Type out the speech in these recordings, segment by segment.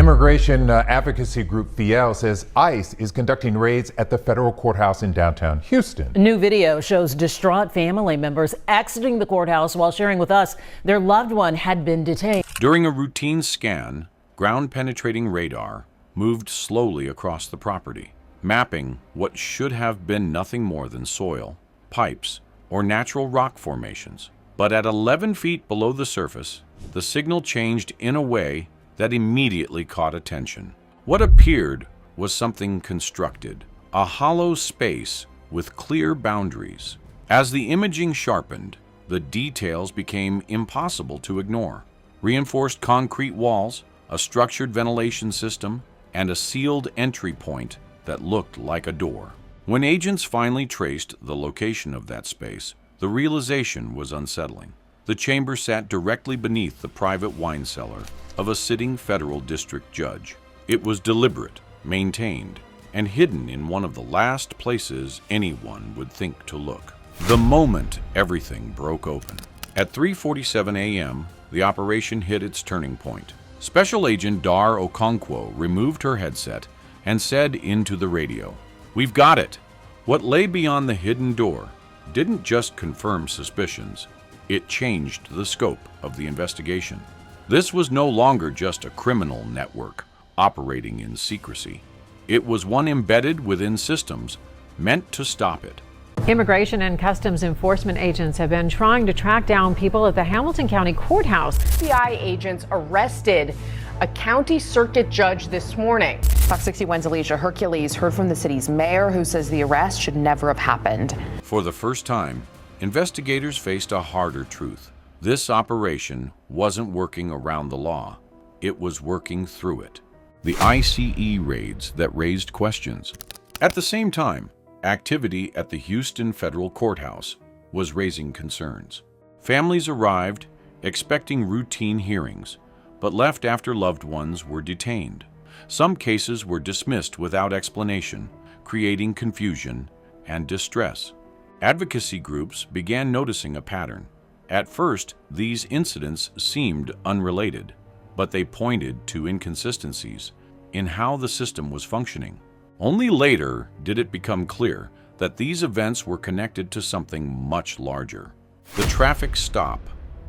Immigration advocacy group Fiel says ICE is conducting raids at the federal courthouse in downtown Houston. New video shows distraught family members exiting the courthouse while sharing with us their loved one had been detained. During a routine scan, ground-penetrating radar moved slowly across the property, mapping what should have been nothing more than soil, pipes, or natural rock formations. But at 11 feet below the surface, the signal changed in a way that immediately caught attention. What appeared was something constructed, a hollow space with clear boundaries. As the imaging sharpened, the details became impossible to ignore. Reinforced concrete walls, a structured ventilation system, and a sealed entry point that looked like a door. When agents finally traced the location of that space, the realization was unsettling. The chamber sat directly beneath the private wine cellar of a sitting federal district judge. It was deliberate, maintained, and hidden in one of the last places anyone would think to look. The moment everything broke open. At 3:47 a.m., the operation hit its turning point. Special Agent Dar Okonkwo removed her headset and said into the radio, "We've got it." What lay beyond the hidden door didn't just confirm suspicions, it changed the scope of the investigation. This was no longer just a criminal network operating in secrecy. It was one embedded within systems meant to stop it. Immigration and Customs Enforcement agents have been trying to track down people at the Hamilton County Courthouse. FBI agents arrested a county circuit judge this morning. Fox 61's Alicia Hercules heard from the city's mayor, who says the arrest should never have happened. For the first time, investigators faced a harder truth. This operation wasn't working around the law. It was working through it. The ICE raids that raised questions. At the same time, activity at the Houston Federal Courthouse was raising concerns. Families arrived expecting routine hearings, but left after loved ones were detained. Some cases were dismissed without explanation, creating confusion and distress. Advocacy groups began noticing a pattern. At first, these incidents seemed unrelated, but they pointed to inconsistencies in how the system was functioning. Only later did it become clear that these events were connected to something much larger. The traffic stop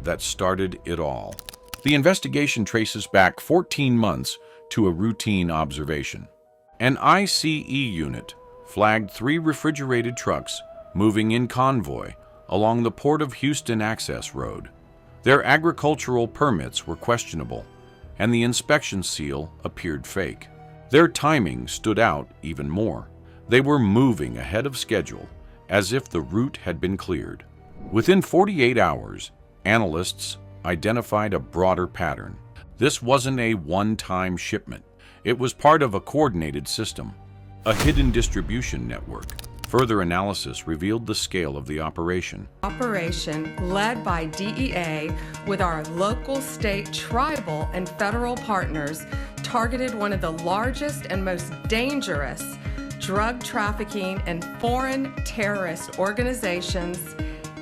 that started it all. The investigation traces back 14 months to a routine observation. An ICE unit flagged 3 refrigerated trucks moving in convoy along the Port of Houston access road. Their agricultural permits were questionable, and the inspection seal appeared fake. Their timing stood out even more. They were moving ahead of schedule, as if the route had been cleared. Within 48 hours, analysts identified a broader pattern. This wasn't a one-time shipment. It was part of a coordinated system, a hidden distribution network. Further analysis revealed the scale of the operation. Operation led by DEA with our local, state, tribal, and federal partners targeted one of the largest and most dangerous drug trafficking and foreign terrorist organizations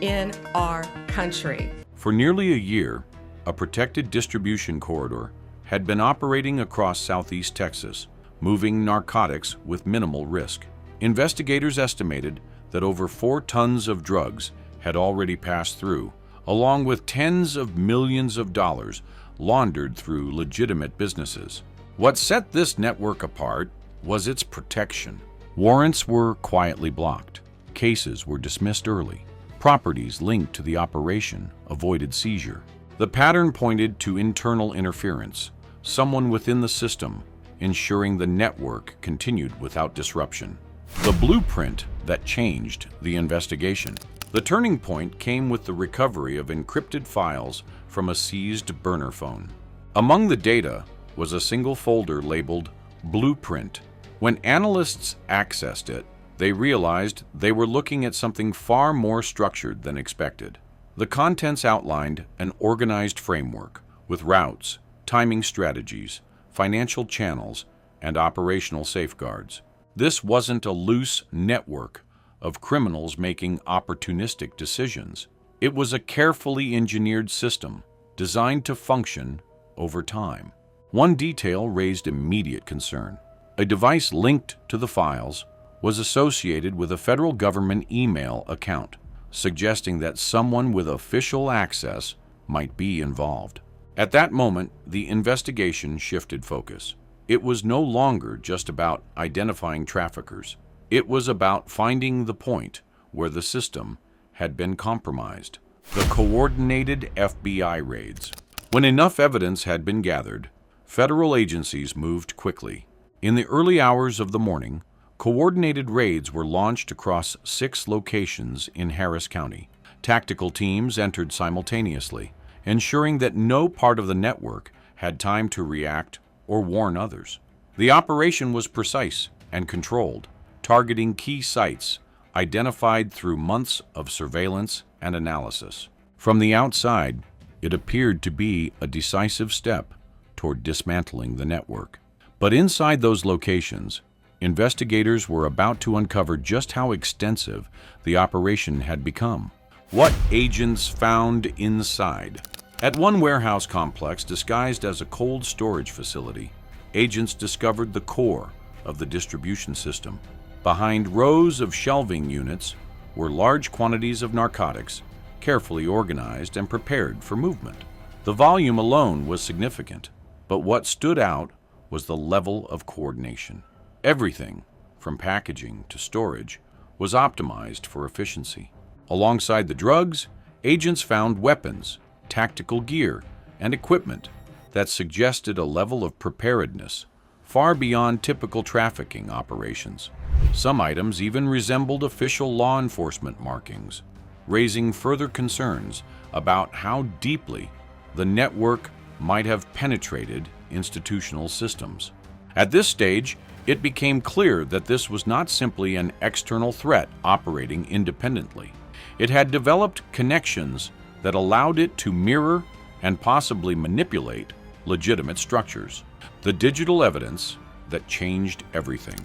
in our country. For nearly a year, a protected distribution corridor had been operating across southeast Texas, moving narcotics with minimal risk. Investigators estimated that over 4 tons of drugs had already passed through, along with tens of millions of dollars laundered through legitimate businesses. What set this network apart was its protection. Warrants were quietly blocked. Cases were dismissed early. Properties linked to the operation avoided seizure. The pattern pointed to internal interference, someone within the system ensuring the network continued without disruption. The blueprint that changed the investigation. The turning point came with the recovery of encrypted files from a seized burner phone. Among the data was a single folder labeled Blueprint. When analysts accessed it, they realized they were looking at something far more structured than expected. The contents outlined an organized framework with routes, timing strategies, financial channels, and operational safeguards. This wasn't a loose network of criminals making opportunistic decisions. It was a carefully engineered system designed to function over time. One detail raised immediate concern. A device linked to the files was associated with a federal government email account, suggesting that someone with official access might be involved. At that moment, the investigation shifted focus. It was no longer just about identifying traffickers. It was about finding the point where the system had been compromised. The coordinated FBI raids. When enough evidence had been gathered, federal agencies moved quickly. In the early hours of the morning, coordinated raids were launched across 6 locations in Harris County. Tactical teams entered simultaneously, ensuring that no part of the network had time to react or warn others. The operation was precise and controlled, targeting key sites identified through months of surveillance and analysis. From the outside, it appeared to be a decisive step toward dismantling the network. But inside those locations, investigators were about to uncover just how extensive the operation had become. What agents found inside. At one warehouse complex disguised as a cold storage facility, agents discovered the core of the distribution system. Behind rows of shelving units were large quantities of narcotics, carefully organized and prepared for movement. The volume alone was significant, but what stood out was the level of coordination. Everything, from packaging to storage, was optimized for efficiency. Alongside the drugs, agents found weapons, tactical gear, and equipment that suggested a level of preparedness far beyond typical trafficking operations. Some items even resembled official law enforcement markings, raising further concerns about how deeply the network might have penetrated institutional systems. At this stage, it became clear that this was not simply an external threat operating independently. It had developed connections that allowed it to mirror and possibly manipulate legitimate structures. The digital evidence that changed everything.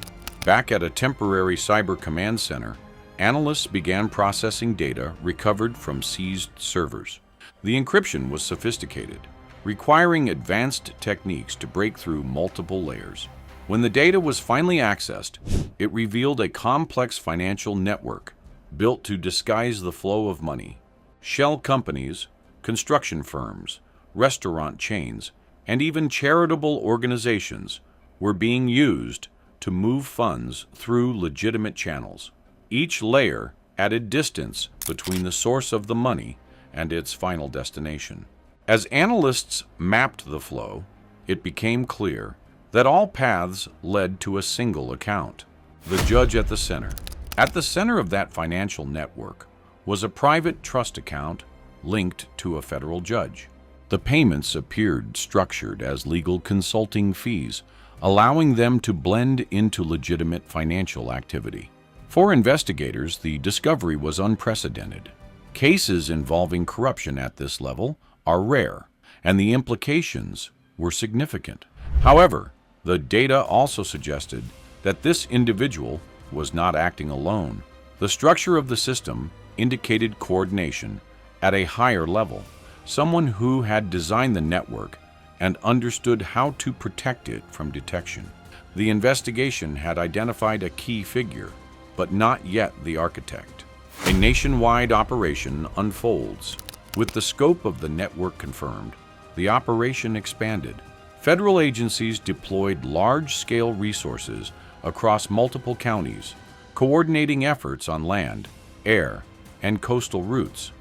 Back at a temporary cyber command center, analysts began processing data recovered from seized servers. The encryption was sophisticated, requiring advanced techniques to break through multiple layers. When the data was finally accessed, it revealed a complex financial network built to disguise the flow of money. Shell companies, construction firms, restaurant chains, and even charitable organizations were being used to move funds through legitimate channels. Each layer added distance between the source of the money and its final destination. As analysts mapped the flow, it became clear that all paths led to a single account. The judge at the center. At the center of that financial network was a private trust account linked to a federal judge. The payments appeared structured as legal consulting fees, allowing them to blend into legitimate financial activity. For investigators, the discovery was unprecedented. Cases involving corruption at this level are rare, and the implications were significant. However, the data also suggested that this individual was not acting alone. The structure of the system indicated coordination at a higher level, someone who had designed the network and understood how to protect it from detection. The investigation had identified a key figure, but not yet the architect. A nationwide operation unfolds. With the scope of the network confirmed, the operation expanded. Federal agencies deployed large-scale resources across multiple counties, coordinating efforts on land, air, and coastal routes.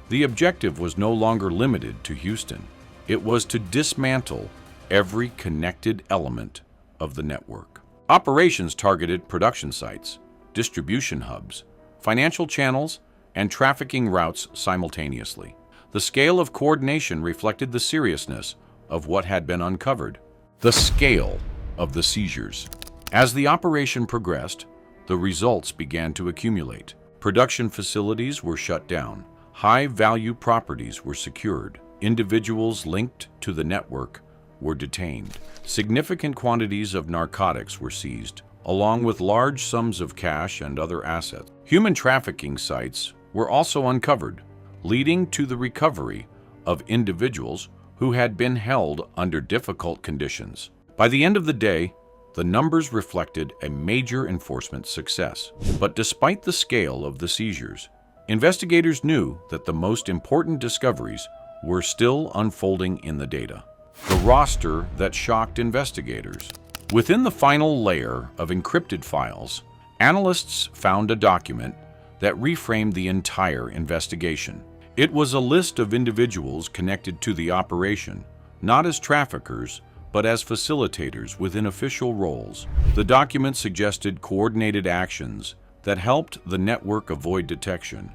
The objective was no longer limited to Houston. It was to dismantle every connected element of the network. Operations targeted production sites, distribution hubs, financial channels, and trafficking routes simultaneously. The scale of coordination reflected the seriousness of what had been uncovered. The scale of the seizures. As the operation progressed, the results began to accumulate. Production facilities were shut down. High-value properties were secured. Individuals linked to the network were detained. Significant quantities of narcotics were seized, along with large sums of cash and other assets. Human trafficking sites were also uncovered, leading to the recovery of individuals who had been held under difficult conditions. By the end of the day, the numbers reflected a major enforcement success. But despite the scale of the seizures, investigators knew that the most important discoveries were still unfolding in the data. The roster that shocked investigators. Within the final layer of encrypted files, analysts found a document that reframed the entire investigation. It was a list of individuals connected to the operation, not as traffickers, but as facilitators within official roles. The document suggested coordinated actions that helped the network avoid detection,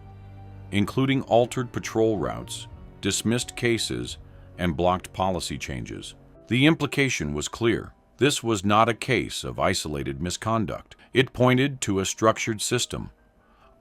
including altered patrol routes, dismissed cases, and blocked policy changes. The implication was clear. This was not a case of isolated misconduct. It pointed to a structured system,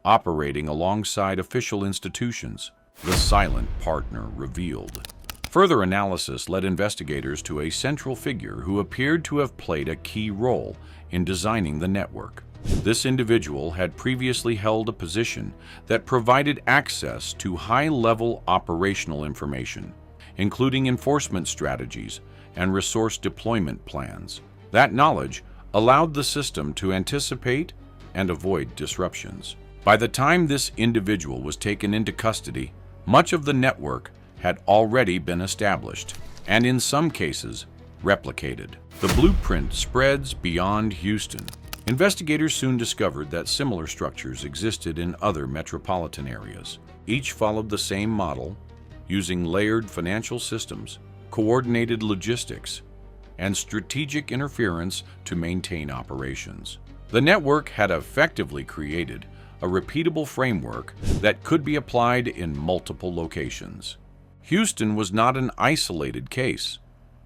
operating alongside official institutions. The silent partner revealed. Further analysis led investigators to a central figure who appeared to have played a key role in designing the network. This individual had previously held a position that provided access to high-level operational information, including enforcement strategies and resource deployment plans. That knowledge allowed the system to anticipate and avoid disruptions. By the time this individual was taken into custody, much of the network had already been established, and in some cases, replicated. The blueprint spreads beyond Houston. Investigators soon discovered that similar structures existed in other metropolitan areas. Each followed the same model, using layered financial systems, coordinated logistics, and strategic interference to maintain operations. The network had effectively created a repeatable framework that could be applied in multiple locations. Houston was not an isolated case.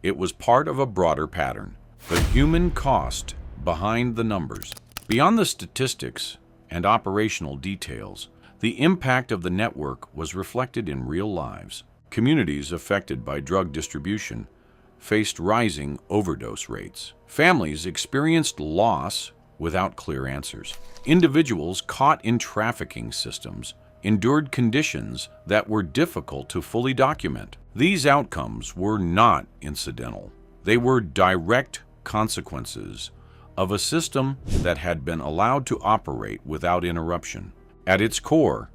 It was part of a broader pattern. The human cost behind the numbers. Beyond the statistics and operational details, the impact of the network was reflected in real lives. Communities affected by drug distribution faced rising overdose rates. Families experienced loss without clear answers. Individuals caught in trafficking systems endured conditions that were difficult to fully document. These outcomes were not incidental. They were direct consequences of a system that had been allowed to operate without interruption. At its core,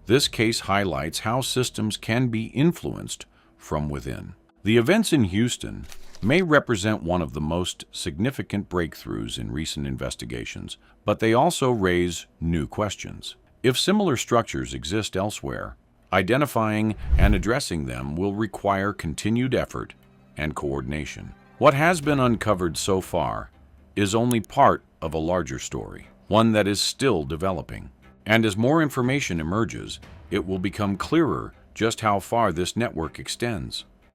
this case highlights how systems can be influenced from within. The events in Houston may represent one of the most significant breakthroughs in recent investigations, but they also raise new questions. If similar structures exist elsewhere, identifying and addressing them will require continued effort and coordination. What has been uncovered so far is only part of a larger story, one that is still developing. And as more information emerges, it will become clearer just how far this network extends.